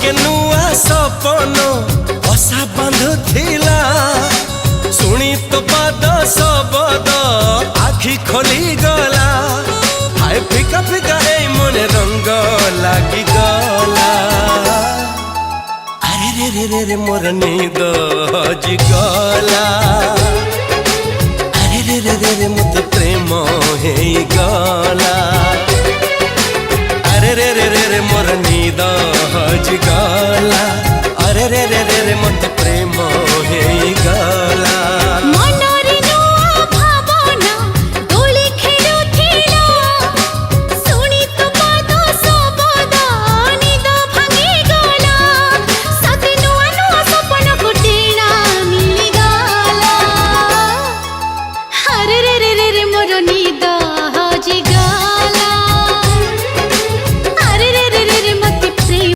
के नुआ सपन बसा बांधुथिला शुणी तो पाद शबद आखि खोली गला हाय फिका फिका ए मन रंग लागी गला अरे रे रे रे रे मोर नींद हजी गला अरे रे रे रे रे मत प्रेम हे गला अरे रे रे रे रे मोर नींद